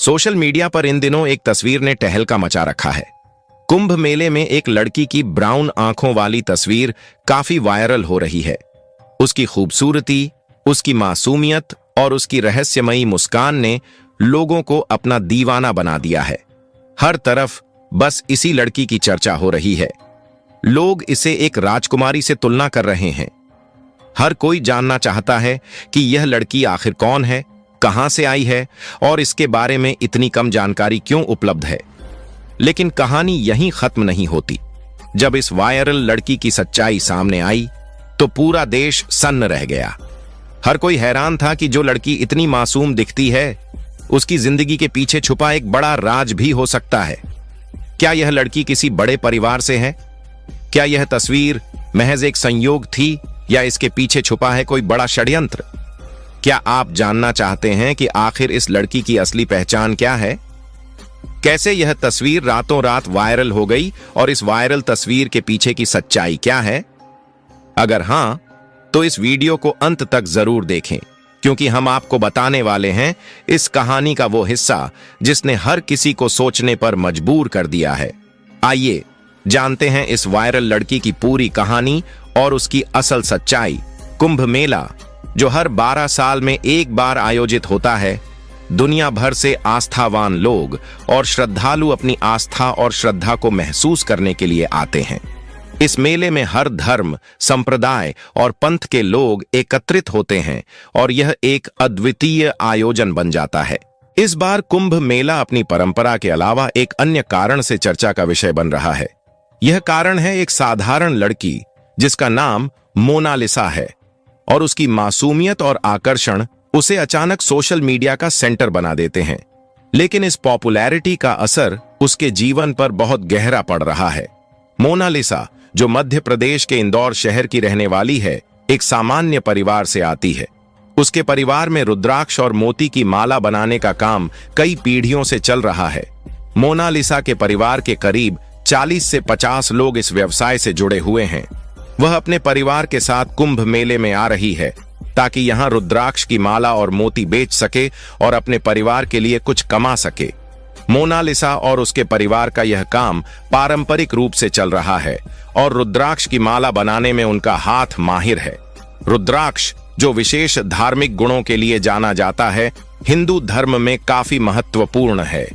Social media पर इन दिनों एक तस्वीर ने टहलका मचा रखा है। कुंभ मेले में एक लड़की की ब्राउन आंखों वाली तस्वीर काफी वायरल हो रही है। उसकी खूबसूरती, उसकी मासूमियत और उसकी रहस्यमयी मुस्कान ने लोगों को अपना दीवाना बना दिया है। हर तरफ बस इसी लड़की की चर्चा हो रही है। लोग इसे एक राजकुमारी से तुलना कर रहे हैं। हर कोई जानना चाहता है कि यह लड़की आखिर कौन है, कहां से आई है और इसके बारे में इतनी कम जानकारी क्यों उपलब्ध है। लेकिन कहानी यहीं खत्म नहीं होती। जब इस वायरल लड़की की सच्चाई सामने आई तो पूरा देश सन्न रह गया। हर कोई हैरान था कि जो लड़की इतनी मासूम दिखती है, उसकी जिंदगी के पीछे छुपा एक बड़ा राज भी हो सकता है। क्या यह लड़की किसी बड़े परिवार से है? क्या यह तस्वीर महज एक संयोग थी या इसके पीछे छुपा है कोई बड़ा षड्यंत्र? क्या आप जानना चाहते हैं कि आखिर इस लड़की की असली पहचान क्या है? कैसे यह तस्वीर रातों रात वायरल हो गई और इस वायरल तस्वीर के पीछे की सच्चाई क्या है? अगर हां, तो इस वीडियो को अंत तक जरूर देखें, क्योंकि हम आपको बताने वाले हैं इस कहानी का वो हिस्सा जिसने हर किसी को सोचने पर मजबूर कर दिया है। आइए जानते हैं इस वायरल लड़की की पूरी कहानी और उसकी असल सच्चाई। कुंभ मेला, जो हर 12 साल में एक बार आयोजित होता है, दुनिया भर से आस्थावान लोग और श्रद्धालु अपनी आस्था और श्रद्धा को महसूस करने के लिए आते हैं। इस मेले में हर धर्म, संप्रदाय और पंथ के लोग एकत्रित होते हैं और यह एक अद्वितीय आयोजन बन जाता है। इस बार कुंभ मेला अपनी परंपरा के अलावा एक अन्य कारण से चर्चा का विषय बन रहा है। यह कारण है एक साधारण लड़की जिसका नाम मोनालिसा है और उसकी मासूमियत और आकर्षण उसे अचानक सोशल मीडिया का सेंटर बना देते हैं। लेकिन इस पॉपुलैरिटी का असर उसके जीवन पर बहुत गहरा पड़ रहा है। मोनालिसा, जो मध्य प्रदेश के इंदौर शहर की रहने वाली है, एक सामान्य परिवार से आती है। उसके परिवार में रुद्राक्ष और मोती की माला बनाने का काम कई पीढ़ियों से चल रहा है। मोनालिसा के परिवार के करीब 40 से 50 लोग इस व्यवसाय से जुड़े हुए हैं। वह अपने परिवार के साथ कुंभ मेले में आ रही है ताकि यहां रुद्राक्ष की माला और मोती बेच सके और अपने परिवार के लिए कुछ कमा सके। मोनालिसा और उसके परिवार का यह काम पारंपरिक रूप से चल रहा है और रुद्राक्ष की माला बनाने में उनका हाथ माहिर है। रुद्राक्ष, जो विशेष धार्मिक गुणों के लिए जाना जाता है, हिंदू धर्म में काफी महत्वपूर्ण है।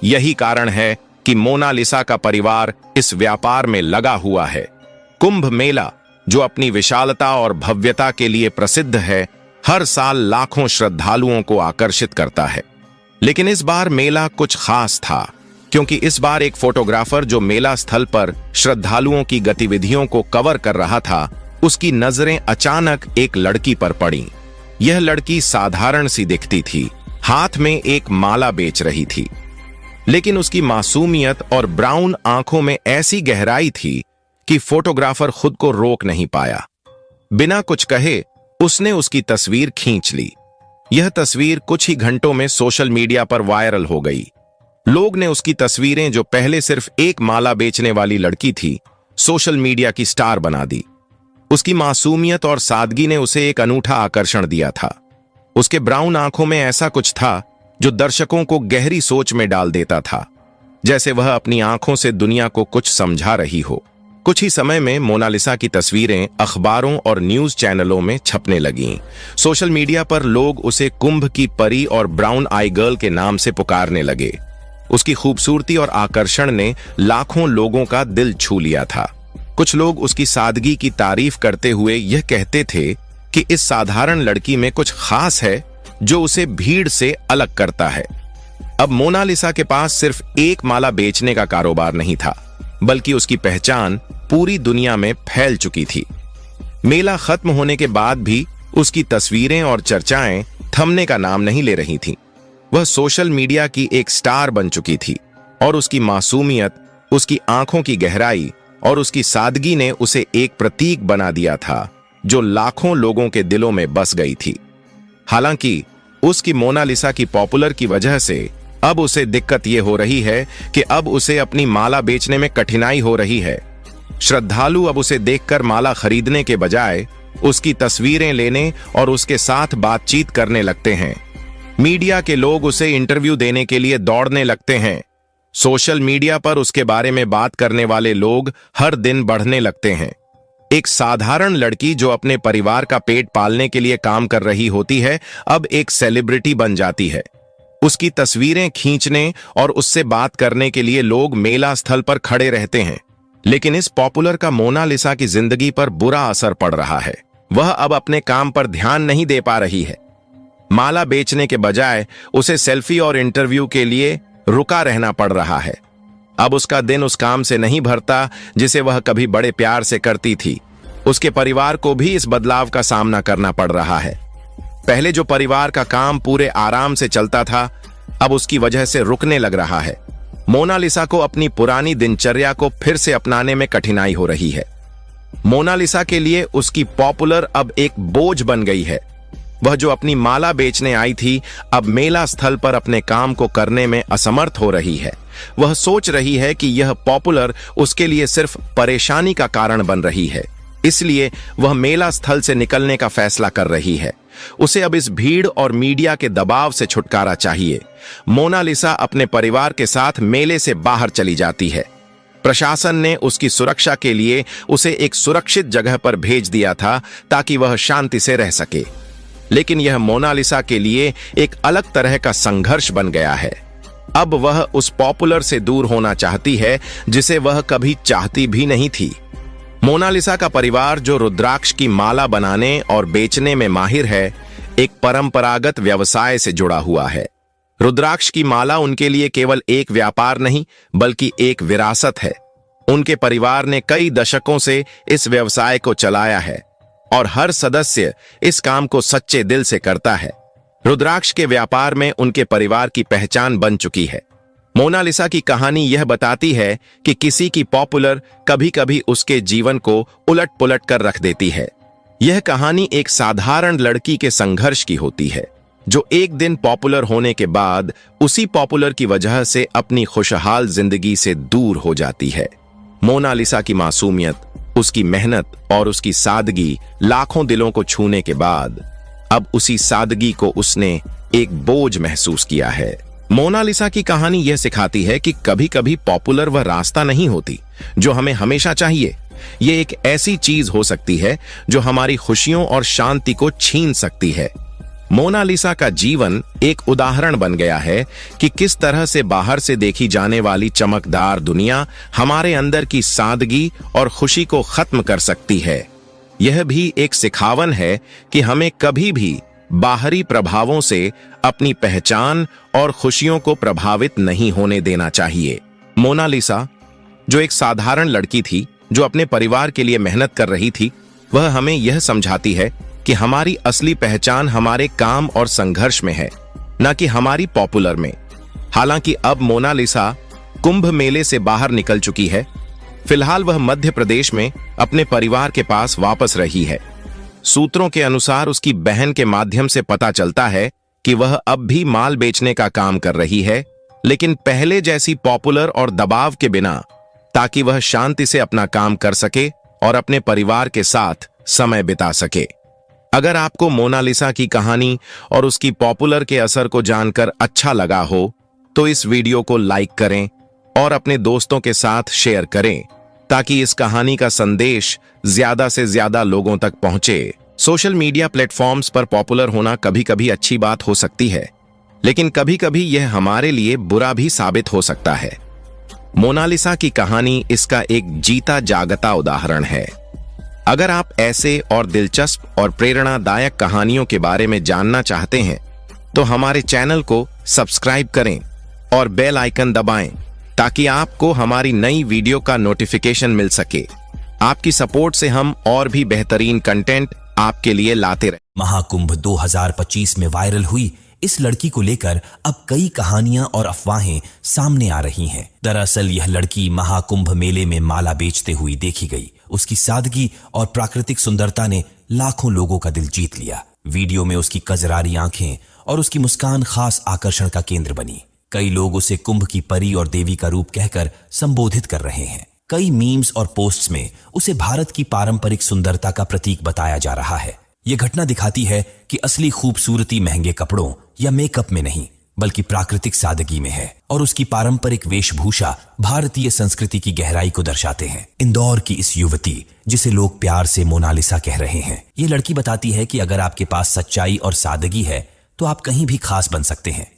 यही कारण है कि मोनालिसा का परिवार इस व्यापार में लगा हुआ है। कुंभ मेला, जो अपनी विशालता और भव्यता के लिए प्रसिद्ध है, हर साल लाखों श्रद्धालुओं को आकर्षित करता है। लेकिन इस बार मेला कुछ खास था, क्योंकि इस बार एक फोटोग्राफर जो मेला स्थल पर श्रद्धालुओं की गतिविधियों को कवर कर रहा था, उसकी नजरें अचानक एक लड़की पर पड़ी। यह लड़की साधारण सी दिखती थी, हाथ में एक माला बेच रही थी, लेकिन उसकी मासूमियत और ब्राउन आंखों में ऐसी गहराई थी कि फोटोग्राफर खुद को रोक नहीं पाया। बिना कुछ कहे उसने उसकी तस्वीर खींच ली। यह तस्वीर कुछ ही घंटों में सोशल मीडिया पर वायरल हो गई। लोग ने उसकी तस्वीरें, जो पहले सिर्फ एक माला बेचने वाली लड़की थी, सोशल मीडिया की स्टार बना दी। उसकी मासूमियत और सादगी ने उसे एक अनूठा आकर्षण दिया था। उसके ब्राउन आंखों में ऐसा कुछ था जो दर्शकों को गहरी सोच में डाल देता था, जैसे वह अपनी आंखों से दुनिया को कुछ समझा रही हो। कुछ ही समय में मोनालिसा की तस्वीरें अखबारों और न्यूज चैनलों में छपने लगीं। सोशल मीडिया पर लोग उसे कुंभ की परी और ब्राउन आई गर्ल के नाम से पुकारने लगे। उसकी खूबसूरती और आकर्षण ने लाखों लोगों का दिल छू लिया था। कुछ लोग उसकी सादगी की तारीफ करते हुए यह कहते थे कि इस साधारण लड़की में कुछ खास है जो उसे भीड़ से अलग करता है। अब मोनालिसा के पास सिर्फ एक माला बेचने का कारोबार नहीं था, बल्कि उसकी पहचान पूरी दुनिया में फैल चुकी थी। मेला खत्म होने के बाद भी उसकी तस्वीरें और चर्चाएं थमने का नाम नहीं ले रही थीं। वह सोशल मीडिया की एक स्टार बन चुकी थी और उसकी मासूमियत, उसकी आंखों की गहराई और उसकी सादगी ने उसे एक प्रतीक बना दिया था जो लाखों लोगों के दिलों में बस गई थी। हालांकि उसकी मोनालिसा की पॉपुलर की वजह से अब उसे दिक्कत यह हो रही है कि अब उसे अपनी माला बेचने में कठिनाई हो रही है। श्रद्धालु अब उसे देखकर माला खरीदने के बजाय उसकी तस्वीरें लेने और उसके साथ बातचीत करने लगते हैं। मीडिया के लोग उसे इंटरव्यू देने के लिए दौड़ने लगते हैं। सोशल मीडिया पर उसके बारे में बात करने वाले लोग हर दिन बढ़ने लगते हैं। एक साधारण लड़की जो अपने परिवार का पेट पालने के लिए काम कर रही होती है, अब एक सेलिब्रिटी बन जाती है। उसकी तस्वीरें खींचने और उससे बात करने के लिए लोग मेला स्थल पर खड़े रहते हैं। लेकिन इस पॉपुलर का मोनालिसा की जिंदगी पर बुरा असर पड़ रहा है। वह अब अपने काम पर ध्यान नहीं दे पा रही है। माला बेचने के बजाय उसे सेल्फी और इंटरव्यू के लिए रुका रहना पड़ रहा है। अब उसका दिन उस काम से नहीं भरता जिसे वह कभी बड़े प्यार से करती थी। उसके परिवार को भी इस बदलाव का सामना करना पड़ रहा है। पहले जो परिवार का काम पूरे आराम से चलता था, अब उसकी वजह से रुकने लग रहा है। मोनालिसा को अपनी पुरानी दिनचर्या को फिर से अपनाने में कठिनाई हो रही है। मोनालिसा के लिए उसकी पॉपुलर अब एक बोझ बन गई है। वह जो अपनी माला बेचने आई थी, अब मेला स्थल पर अपने काम को करने में असमर्थ हो रही है। वह सोच रही है कि यह पॉपुलर उसके लिए सिर्फ परेशानी का कारण बन रही है, इसलिए वह मेला स्थल से निकलने का फैसला कर रही है। उसे अब इस भीड़ और मीडिया के दबाव से छुटकारा चाहिए। मोनालिसा अपने परिवार के साथ मेले से बाहर चली जाती है। प्रशासन ने उसकी सुरक्षा के लिए उसे एक सुरक्षित जगह पर भेज दिया था ताकि वह शांति से रह सके। लेकिन यह मोनालिसा के लिए एक अलग तरह का संघर्ष बन गया है। अब वह उस पॉपुलर से दूर होना चाहती है जिसे वह कभी चाहती भी नहीं थी। मोनालिसा का परिवार, जो रुद्राक्ष की माला बनाने और बेचने में माहिर है, एक परंपरागत व्यवसाय से जुड़ा हुआ है। रुद्राक्ष की माला उनके लिए केवल एक व्यापार नहीं, बल्कि एक विरासत है। उनके परिवार ने कई दशकों से इस व्यवसाय को चलाया है और हर सदस्य इस काम को सच्चे दिल से करता है। रुद्राक्ष के व्यापार में उनके परिवार की पहचान बन चुकी है। मोनालिसा की कहानी यह बताती है कि किसी की पॉपुलर कभी कभी उसके जीवन को उलट पुलट कर रख देती है। यह कहानी एक साधारण लड़की के संघर्ष की होती है, जो एक दिन पॉपुलर होने के बाद उसी पॉपुलर की वजह से अपनी खुशहाल जिंदगी से दूर हो जाती है। मोनालिसा की मासूमियत, उसकी मेहनत और उसकी सादगी लाखों दिलों को छूने के बाद अब उसी सादगी को उसने एक बोझ महसूस किया है। मोनालिसा की कहानी यह सिखाती है कि कभी कभी पॉपुलर वह रास्ता नहीं होती जो हमें हमेशा चाहिए। ये एक ऐसी चीज हो सकती है जो हमारी खुशियों और शांति को छीन सकती है। मोनालिसा का जीवन एक उदाहरण बन गया है कि किस तरह से बाहर से देखी जाने वाली चमकदार दुनिया हमारे अंदर की सादगी और खुशी को खत्म कर सकती है। यह भी एक सिखावन है कि हमें कभी भी बाहरी प्रभावों से अपनी पहचान और खुशियों को प्रभावित नहीं होने देना चाहिए। मोनालिसा, जो एक साधारण लड़की थी जो अपने परिवार के लिए मेहनत कर रही थी, वह हमें यह समझाती है कि हमारी असली पहचान हमारे काम और संघर्ष में है, न कि हमारी पॉपुलर में। हालांकि अब मोनालिसा कुंभ मेले से बाहर निकल चुकी है। फिलहाल वह मध्य प्रदेश में अपने परिवार के पास वापस रही है। सूत्रों के अनुसार उसकी बहन के माध्यम से पता चलता है कि वह अब भी माल बेचने का काम कर रही है, लेकिन पहले जैसी पॉपुलर और दबाव के बिना, ताकि वह शांति से अपना काम कर सके और अपने परिवार के साथ समय बिता सके। अगर आपको मोनालिसा की कहानी और उसकी पॉपुलर के असर को जानकर अच्छा लगा हो, तो इस वीडियो को लाइक करें और अपने दोस्तों के साथ शेयर करें, ताकि इस कहानी का संदेश ज्यादा से ज्यादा लोगों तक पहुंचे। सोशल मीडिया प्लेटफॉर्म्स पर पॉपुलर होना कभी कभी अच्छी बात हो सकती है, लेकिन कभी कभी यह हमारे लिए बुरा भी साबित हो सकता है। मोनालिसा की कहानी इसका एक जीता जागता उदाहरण है। अगर आप ऐसे और दिलचस्प और प्रेरणादायक कहानियों के बारे में जानना चाहते हैं, तो हमारे चैनल को सब्सक्राइब करें और बेल आइकन दबाएं, ताकि आपको हमारी नई वीडियो का नोटिफिकेशन मिल सके। आपकी सपोर्ट से हम और भी बेहतरीन कंटेंट आपके लिए लाते रहे। महाकुंभ 2025 में वायरल हुई इस लड़की को लेकर अब कई कहानियां और अफवाहें सामने आ रही हैं। दरअसल यह लड़की महाकुंभ मेले में माला बेचते हुई देखी गई। उसकी सादगी और प्राकृतिक सुंदरता ने लाखों लोगों का दिल जीत लिया। वीडियो में उसकी कजरारी आंखें और उसकी मुस्कान खास आकर्षण का केंद्र बनी। कई लोग उसे कुंभ की परी और देवी का रूप कहकर संबोधित कर रहे हैं। कई मीम्स और पोस्ट्स में उसे भारत की पारंपरिक सुंदरता का प्रतीक बताया जा रहा है। ये घटना दिखाती है कि असली खूबसूरती महंगे कपड़ों या मेकअप में नहीं बल्कि प्राकृतिक सादगी में है और उसकी पारंपरिक वेशभूषा भारतीय संस्कृति की गहराई को दर्शाते हैं। इंदौर की इस युवती, जिसे लोग प्यार से मोनालिसा कह रहे हैं, ये लड़की बताती है कि अगर आपके पास सच्चाई और सादगी है तो आप कहीं भी खास बन सकते हैं।